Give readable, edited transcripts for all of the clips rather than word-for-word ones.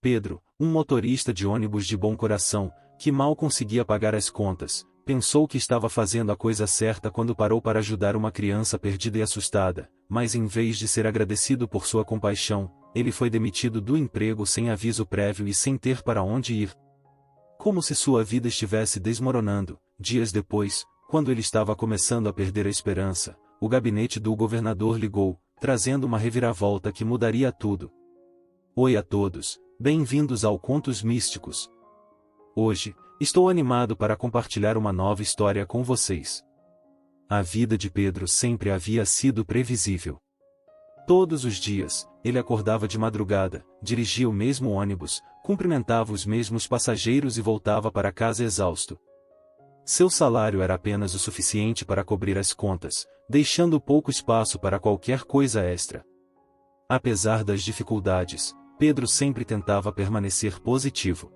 Pedro, um motorista de ônibus de bom coração, que mal conseguia pagar as contas, pensou que estava fazendo a coisa certa quando parou para ajudar uma criança perdida e assustada, mas em vez de ser agradecido por sua compaixão, ele foi demitido do emprego sem aviso prévio e sem ter para onde ir. Como se sua vida estivesse desmoronando, dias depois, quando ele estava começando a perder a esperança, o gabinete do governador ligou, trazendo uma reviravolta que mudaria tudo. Oi a todos, bem-vindos ao Contos Místicos. Hoje, estou animado para compartilhar uma nova história com vocês. A vida de Pedro sempre havia sido previsível. Todos os dias, ele acordava de madrugada, dirigia o mesmo ônibus, cumprimentava os mesmos passageiros e voltava para casa exausto. Seu salário era apenas o suficiente para cobrir as contas, deixando pouco espaço para qualquer coisa extra. Apesar das dificuldades, Pedro sempre tentava permanecer positivo.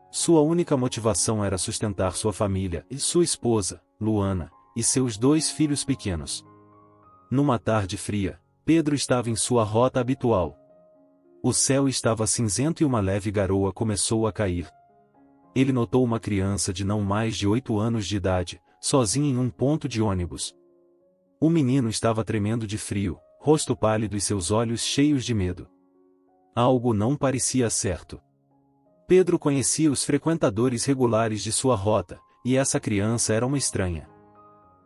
Sua única motivação era sustentar sua família e sua esposa, Luana, e seus 2 filhos pequenos. Numa tarde fria, Pedro estava em sua rota habitual. O céu estava cinzento e uma leve garoa começou a cair. Ele notou uma criança de não mais de 8 anos de idade, sozinha em um ponto de ônibus. O menino estava tremendo de frio, rosto pálido e seus olhos cheios de medo. Algo não parecia certo. Pedro conhecia os frequentadores regulares de sua rota, e essa criança era uma estranha.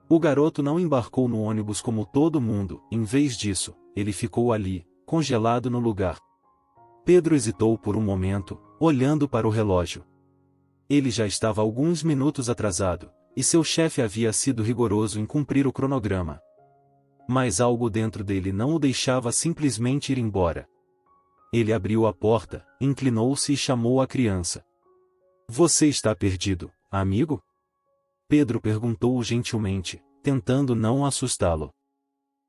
O garoto não embarcou no ônibus como todo mundo, em vez disso, ele ficou ali, congelado no lugar. Pedro hesitou por um momento, olhando para o relógio. Ele já estava alguns minutos atrasado, e seu chefe havia sido rigoroso em cumprir o cronograma. Mas algo dentro dele não o deixava simplesmente ir embora. Ele abriu a porta, inclinou-se e chamou a criança. "Você está perdido, amigo?" Pedro perguntou gentilmente, tentando não assustá-lo.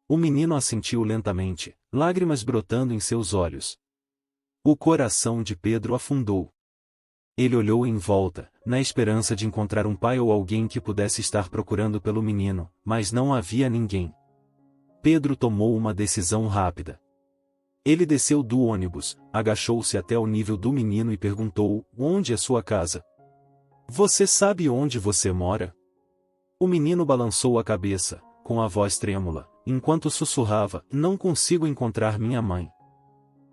O menino assentiu lentamente, lágrimas brotando em seus olhos. O coração de Pedro afundou. Ele olhou em volta, na esperança de encontrar um pai ou alguém que pudesse estar procurando pelo menino, mas não havia ninguém. Pedro tomou uma decisão rápida. Ele desceu do ônibus, agachou-se até o nível do menino e perguntou: "Onde é sua casa? Você sabe onde você mora?" O menino balançou a cabeça, com a voz trêmula, enquanto sussurrava: "Não consigo encontrar minha mãe."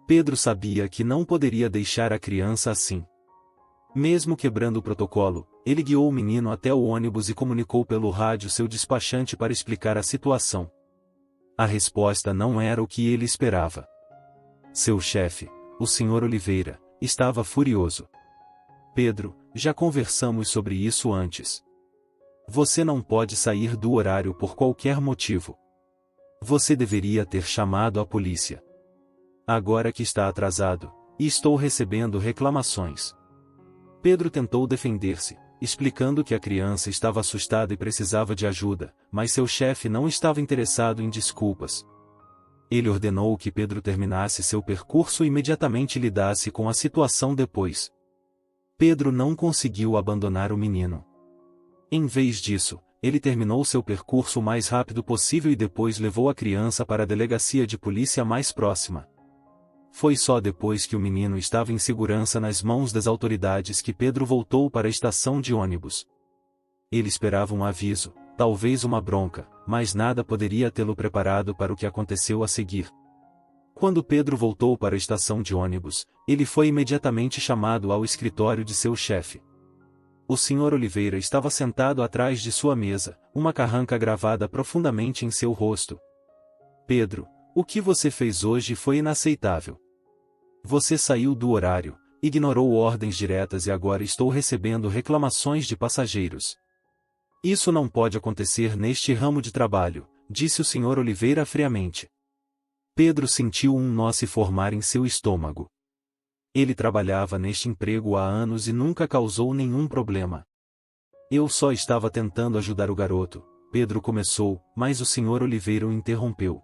Pedro sabia que não poderia deixar a criança assim. Mesmo quebrando o protocolo, ele guiou o menino até o ônibus e comunicou pelo rádio seu despachante para explicar a situação. A resposta não era o que ele esperava. Seu chefe, o Sr. Oliveira, estava furioso. "Pedro, já conversamos sobre isso antes. Você não pode sair do horário por qualquer motivo. Você deveria ter chamado a polícia. Agora que está atrasado, e estou recebendo reclamações." Pedro tentou defender-se, explicando que a criança estava assustada e precisava de ajuda, mas seu chefe não estava interessado em desculpas. Ele ordenou que Pedro terminasse seu percurso e imediatamente lidasse com a situação depois. Pedro não conseguiu abandonar o menino. Em vez disso, ele terminou seu percurso o mais rápido possível e depois levou a criança para a delegacia de polícia mais próxima. Foi só depois que o menino estava em segurança nas mãos das autoridades que Pedro voltou para a estação de ônibus. Ele esperava um aviso, talvez uma bronca, mas nada poderia tê-lo preparado para o que aconteceu a seguir. Quando Pedro voltou para a estação de ônibus, ele foi imediatamente chamado ao escritório de seu chefe. O Sr. Oliveira estava sentado atrás de sua mesa, uma carranca gravada profundamente em seu rosto. "Pedro, o que você fez hoje foi inaceitável. Você saiu do horário, ignorou ordens diretas e agora estou recebendo reclamações de passageiros. Isso não pode acontecer neste ramo de trabalho", disse o Sr. Oliveira friamente. Pedro sentiu um nó se formar em seu estômago. Ele trabalhava neste emprego há anos e nunca causou nenhum problema. "Eu só estava tentando ajudar o garoto", Pedro começou, mas o Sr. Oliveira o interrompeu.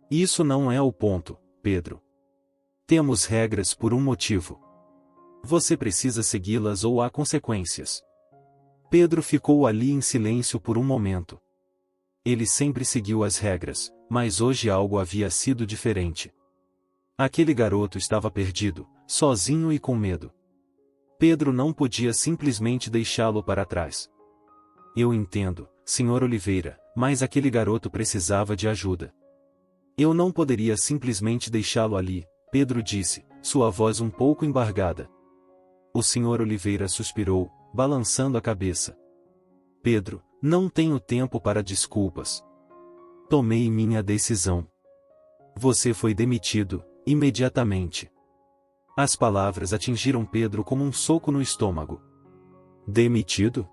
"Isso não é o ponto, Pedro. Temos regras por um motivo. Você precisa segui-las ou há consequências." Pedro ficou ali em silêncio por um momento. Ele sempre seguiu as regras, mas hoje algo havia sido diferente. Aquele garoto estava perdido, sozinho e com medo. Pedro não podia simplesmente deixá-lo para trás. Eu entendo, Sr. Oliveira, mas aquele garoto precisava de ajuda. Eu não poderia simplesmente deixá-lo ali, Pedro disse, sua voz um pouco embargada. O Sr. Oliveira suspirou, balançando a cabeça. Pedro, não tenho tempo para desculpas. Tomei minha decisão. Você foi demitido, imediatamente. As palavras atingiram Pedro como um soco no estômago. Demitido?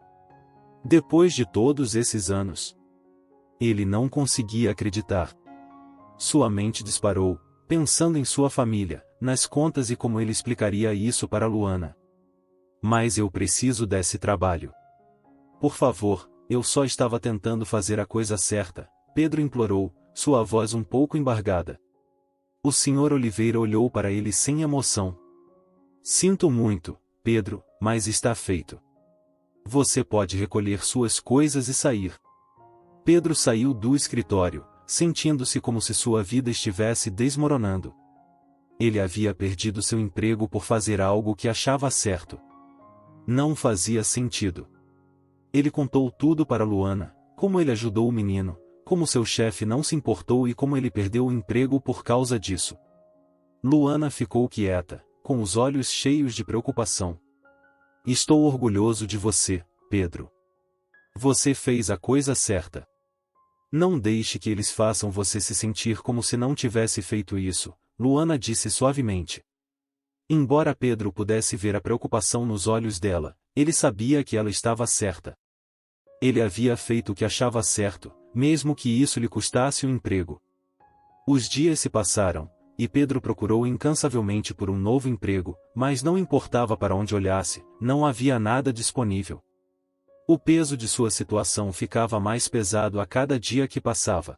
Depois de todos esses anos? Ele não conseguia acreditar. Sua mente disparou, pensando em sua família, nas contas e como ele explicaria isso para Luana. Mas eu preciso desse trabalho. Por favor, eu só estava tentando fazer a coisa certa, Pedro implorou, sua voz um pouco embargada. O Sr. Oliveira olhou para ele sem emoção. Sinto muito, Pedro, mas está feito. Você pode recolher suas coisas e sair. Pedro saiu do escritório, sentindo-se como se sua vida estivesse desmoronando. Ele havia perdido seu emprego por fazer algo que achava certo. Não fazia sentido. Ele contou tudo para Luana, como ele ajudou o menino, como seu chefe não se importou e como ele perdeu o emprego por causa disso. Luana ficou quieta, com os olhos cheios de preocupação. Estou orgulhoso de você, Pedro. Você fez a coisa certa. Não deixe que eles façam você se sentir como se não tivesse feito isso, Luana disse suavemente. Embora Pedro pudesse ver a preocupação nos olhos dela, ele sabia que ela estava certa. Ele havia feito o que achava certo, mesmo que isso lhe custasse o emprego. Os dias se passaram, e Pedro procurou incansavelmente por um novo emprego, mas não importava para onde olhasse, não havia nada disponível. O peso de sua situação ficava mais pesado a cada dia que passava.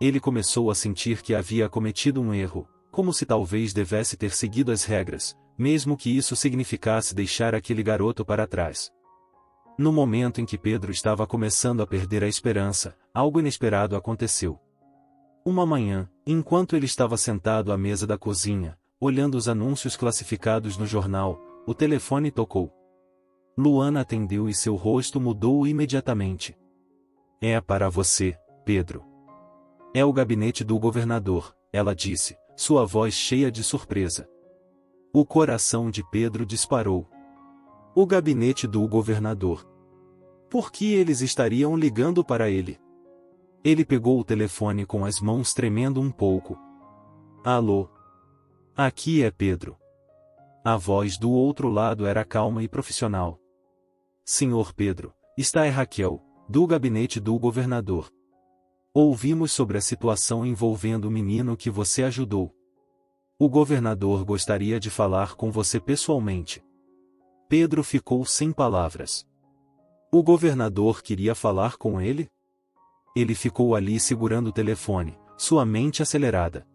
Ele começou a sentir que havia cometido um erro, como se talvez devesse ter seguido as regras, mesmo que isso significasse deixar aquele garoto para trás. No momento em que Pedro estava começando a perder a esperança, algo inesperado aconteceu. Uma manhã, enquanto ele estava sentado à mesa da cozinha, olhando os anúncios classificados no jornal, o telefone tocou. Luana atendeu e seu rosto mudou imediatamente. É para você, Pedro. É o gabinete do governador, ela disse, sua voz cheia de surpresa. O coração de Pedro disparou. O gabinete do governador. Por que eles estariam ligando para ele? Ele pegou o telefone com as mãos tremendo um pouco. Alô? Aqui é Pedro. A voz do outro lado era calma e profissional. Senhor Pedro, está é Raquel, do gabinete do governador. Ouvimos sobre a situação envolvendo o menino que você ajudou. O governador gostaria de falar com você pessoalmente. Pedro ficou sem palavras. O governador queria falar com ele? Ele ficou ali segurando o telefone, sua mente acelerada.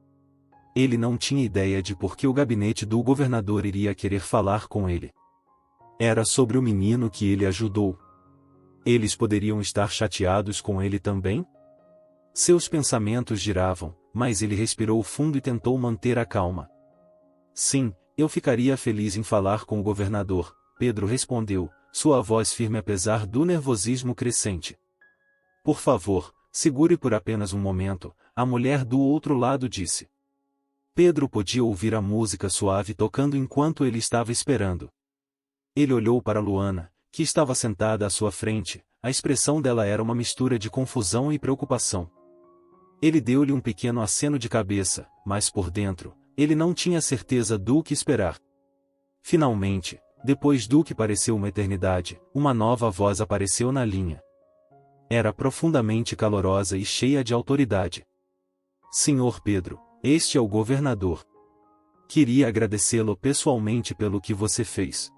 Ele não tinha ideia de por que o gabinete do governador iria querer falar com ele. Era sobre o menino que ele ajudou. Eles poderiam estar chateados com ele também? Seus pensamentos giravam, mas ele respirou fundo e tentou manter a calma. Sim, eu ficaria feliz em falar com o governador, Pedro respondeu, sua voz firme apesar do nervosismo crescente. Por favor, segure por apenas um momento, a mulher do outro lado disse. Pedro podia ouvir a música suave tocando enquanto ele estava esperando. Ele olhou para Luana, que estava sentada à sua frente, a expressão dela era uma mistura de confusão e preocupação. Ele deu-lhe um pequeno aceno de cabeça, mas por dentro, ele não tinha certeza do que esperar. Finalmente, depois do que pareceu uma eternidade, uma nova voz apareceu na linha. Era profundamente calorosa e cheia de autoridade. Senhor Pedro, este é o governador. Queria agradecê-lo pessoalmente pelo que você fez.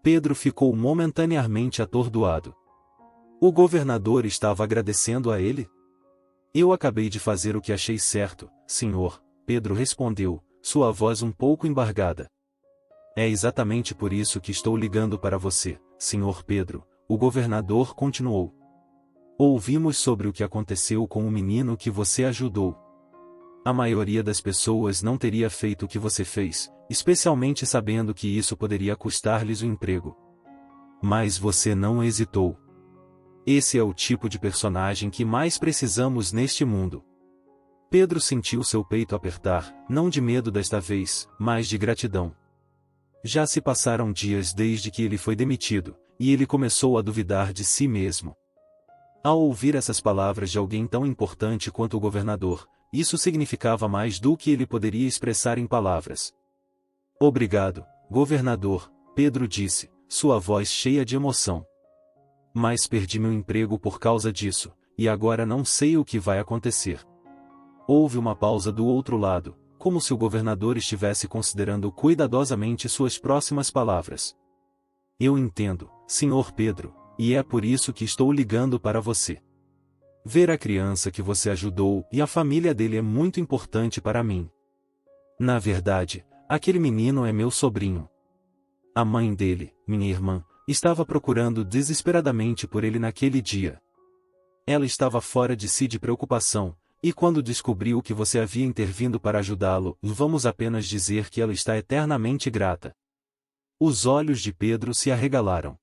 Pedro ficou momentaneamente atordoado. O governador estava agradecendo a ele? Eu acabei de fazer o que achei certo, senhor, Pedro respondeu, sua voz um pouco embargada. É exatamente por isso que estou ligando para você, senhor Pedro, o governador continuou. Ouvimos sobre o que aconteceu com o menino que você ajudou. A maioria das pessoas não teria feito o que você fez, especialmente sabendo que isso poderia custar-lhes o emprego. Mas você não hesitou. Esse é o tipo de personagem que mais precisamos neste mundo. Pedro sentiu seu peito apertar, não de medo desta vez, mas de gratidão. Já se passaram dias desde que ele foi demitido, e ele começou a duvidar de si mesmo. Ao ouvir essas palavras de alguém tão importante quanto o governador, isso significava mais do que ele poderia expressar em palavras. Obrigado, governador, Pedro disse, sua voz cheia de emoção. Mas perdi meu emprego por causa disso, e agora não sei o que vai acontecer. Houve uma pausa do outro lado, como se o governador estivesse considerando cuidadosamente suas próximas palavras. Eu entendo, senhor Pedro, e é por isso que estou ligando para você. Ver a criança que você ajudou e a família dele é muito importante para mim. Na verdade, aquele menino é meu sobrinho. A mãe dele, minha irmã, estava procurando desesperadamente por ele naquele dia. Ela estava fora de si de preocupação, e quando descobriu que você havia intervindo para ajudá-lo, vamos apenas dizer que ela está eternamente grata. Os olhos de Pedro se arregalaram.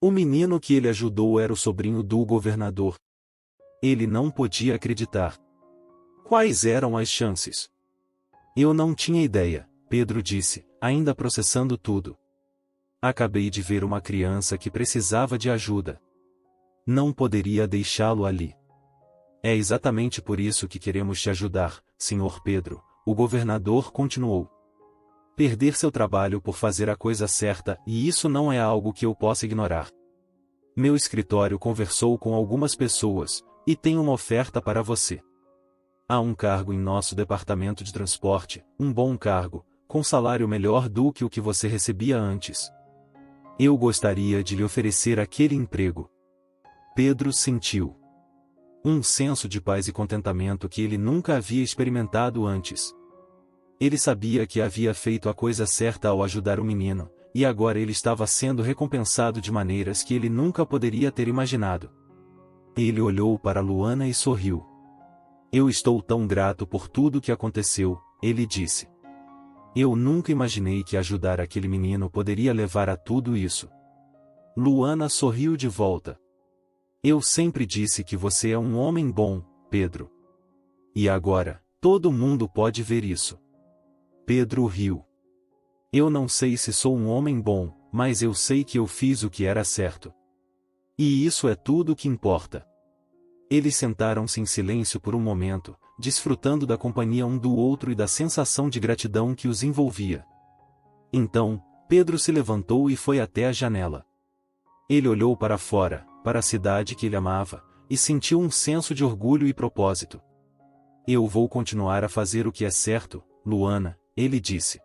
O menino que ele ajudou era o sobrinho do governador. Ele não podia acreditar. Quais eram as chances? Eu não tinha ideia, Pedro disse, ainda processando tudo. Acabei de ver uma criança que precisava de ajuda. Não poderia deixá-lo ali. É exatamente por isso que queremos te ajudar, senhor Pedro, o governador continuou. Perder seu trabalho por fazer a coisa certa, e isso não é algo que eu possa ignorar. Meu escritório conversou com algumas pessoas, e tem uma oferta para você. Há um cargo em nosso departamento de transporte, um bom cargo, com salário melhor do que o que você recebia antes. Eu gostaria de lhe oferecer aquele emprego. Pedro sentiu um senso de paz e contentamento que ele nunca havia experimentado antes. Ele sabia que havia feito a coisa certa ao ajudar o menino, e agora ele estava sendo recompensado de maneiras que ele nunca poderia ter imaginado. Ele olhou para Luana e sorriu. Eu estou tão grato por tudo que aconteceu, ele disse. Eu nunca imaginei que ajudar aquele menino poderia levar a tudo isso. Luana sorriu de volta. Eu sempre disse que você é um homem bom, Pedro. E agora, todo mundo pode ver isso. Pedro riu. Eu não sei se sou um homem bom, mas eu sei que eu fiz o que era certo. E isso é tudo o que importa. Eles sentaram-se em silêncio por um momento, desfrutando da companhia um do outro e da sensação de gratidão que os envolvia. Então, Pedro se levantou e foi até a janela. Ele olhou para fora, para a cidade que ele amava, e sentiu um senso de orgulho e propósito. Eu vou continuar a fazer o que é certo, Luana, ele disse.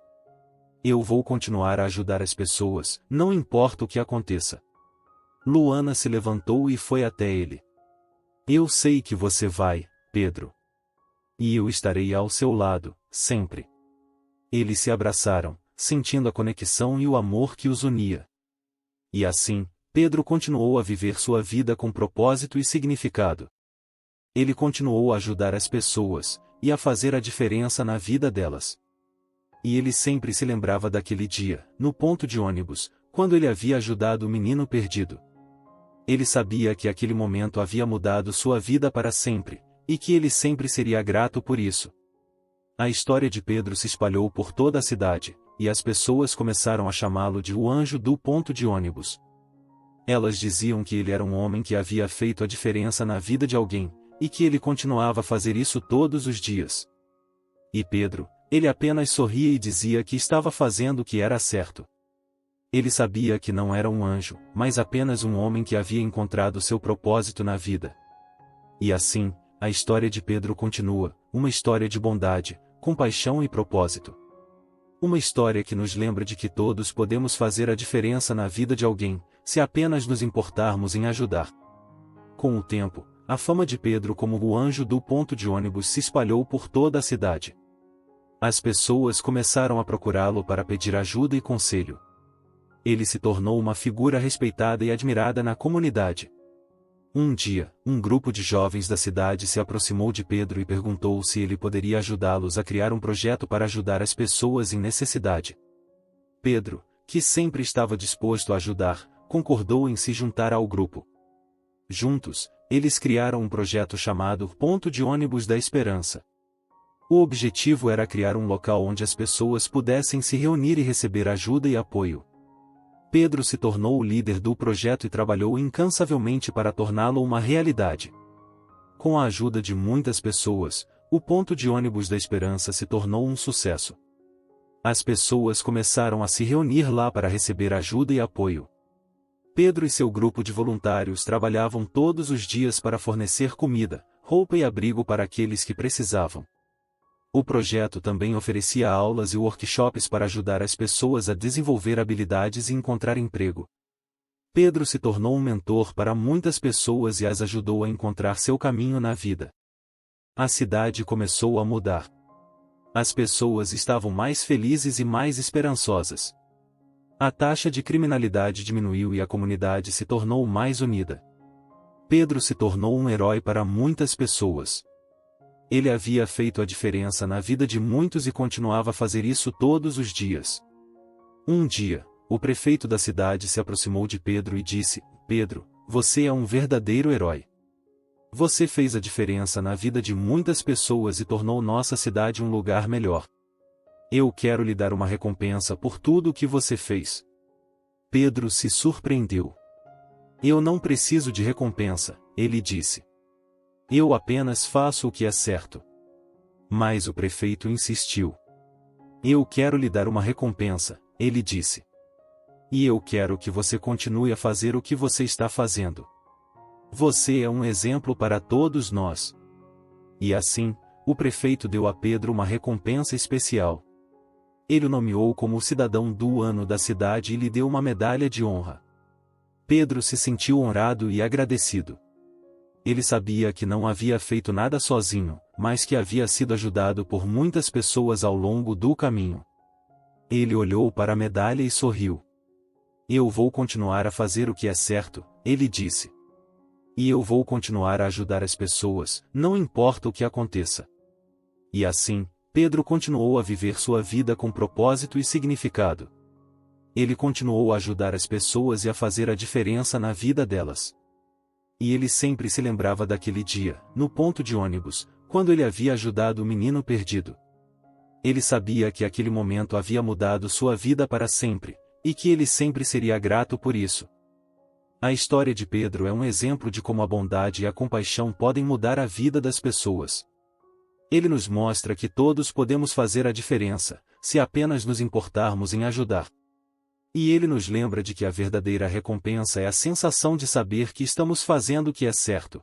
Eu vou continuar a ajudar as pessoas, não importa o que aconteça. Luana se levantou e foi até ele. Eu sei que você vai, Pedro. E eu estarei ao seu lado, sempre. Eles se abraçaram, sentindo a conexão e o amor que os unia. E assim, Pedro continuou a viver sua vida com propósito e significado. Ele continuou a ajudar as pessoas, e a fazer a diferença na vida delas. E ele sempre se lembrava daquele dia, no ponto de ônibus, quando ele havia ajudado o menino perdido. Ele sabia que aquele momento havia mudado sua vida para sempre, e que ele sempre seria grato por isso. A história de Pedro se espalhou por toda a cidade, e as pessoas começaram a chamá-lo de o anjo do ponto de ônibus. Elas diziam que ele era um homem que havia feito a diferença na vida de alguém, e que ele continuava a fazer isso todos os dias. E Pedro, ele apenas sorria e dizia que estava fazendo o que era certo. Ele sabia que não era um anjo, mas apenas um homem que havia encontrado seu propósito na vida. E assim, a história de Pedro continua, uma história de bondade, compaixão e propósito. Uma história que nos lembra de que todos podemos fazer a diferença na vida de alguém, se apenas nos importarmos em ajudar. Com o tempo, a fama de Pedro como o anjo do ponto de ônibus se espalhou por toda a cidade. As pessoas começaram a procurá-lo para pedir ajuda e conselho. Ele se tornou uma figura respeitada e admirada na comunidade. Um dia, um grupo de jovens da cidade se aproximou de Pedro e perguntou se ele poderia ajudá-los a criar um projeto para ajudar as pessoas em necessidade. Pedro, que sempre estava disposto a ajudar, concordou em se juntar ao grupo. Juntos, eles criaram um projeto chamado Ponto de Ônibus da Esperança. O objetivo era criar um local onde as pessoas pudessem se reunir e receber ajuda e apoio. Pedro se tornou o líder do projeto e trabalhou incansavelmente para torná-lo uma realidade. Com a ajuda de muitas pessoas, o Ponto de Ônibus da Esperança se tornou um sucesso. As pessoas começaram a se reunir lá para receber ajuda e apoio. Pedro e seu grupo de voluntários trabalhavam todos os dias para fornecer comida, roupa e abrigo para aqueles que precisavam. O projeto também oferecia aulas e workshops para ajudar as pessoas a desenvolver habilidades e encontrar emprego. Pedro se tornou um mentor para muitas pessoas e as ajudou a encontrar seu caminho na vida. A cidade começou a mudar. As pessoas estavam mais felizes e mais esperançosas. A taxa de criminalidade diminuiu e a comunidade se tornou mais unida. Pedro se tornou um herói para muitas pessoas. Ele havia feito a diferença na vida de muitos e continuava a fazer isso todos os dias. Um dia, o prefeito da cidade se aproximou de Pedro e disse: Pedro, você é um verdadeiro herói. Você fez a diferença na vida de muitas pessoas e tornou nossa cidade um lugar melhor. Eu quero lhe dar uma recompensa por tudo o que você fez. Pedro se surpreendeu. Eu não preciso de recompensa, ele disse. Eu apenas faço o que é certo. Mas o prefeito insistiu. Eu quero lhe dar uma recompensa, ele disse. E eu quero que você continue a fazer o que você está fazendo. Você é um exemplo para todos nós. E assim, o prefeito deu a Pedro uma recompensa especial. Ele o nomeou como o cidadão do ano da cidade e lhe deu uma medalha de honra. Pedro se sentiu honrado e agradecido. Ele sabia que não havia feito nada sozinho, mas que havia sido ajudado por muitas pessoas ao longo do caminho. Ele olhou para a medalha e sorriu. Eu vou continuar a fazer o que é certo, ele disse. E eu vou continuar a ajudar as pessoas, não importa o que aconteça. E assim, Pedro continuou a viver sua vida com propósito e significado. Ele continuou a ajudar as pessoas e a fazer a diferença na vida delas. E ele sempre se lembrava daquele dia, no ponto de ônibus, quando ele havia ajudado o menino perdido. Ele sabia que aquele momento havia mudado sua vida para sempre, e que ele sempre seria grato por isso. A história de Pedro é um exemplo de como a bondade e a compaixão podem mudar a vida das pessoas. Ele nos mostra que todos podemos fazer a diferença, se apenas nos importarmos em ajudar. E ele nos lembra de que a verdadeira recompensa é a sensação de saber que estamos fazendo o que é certo.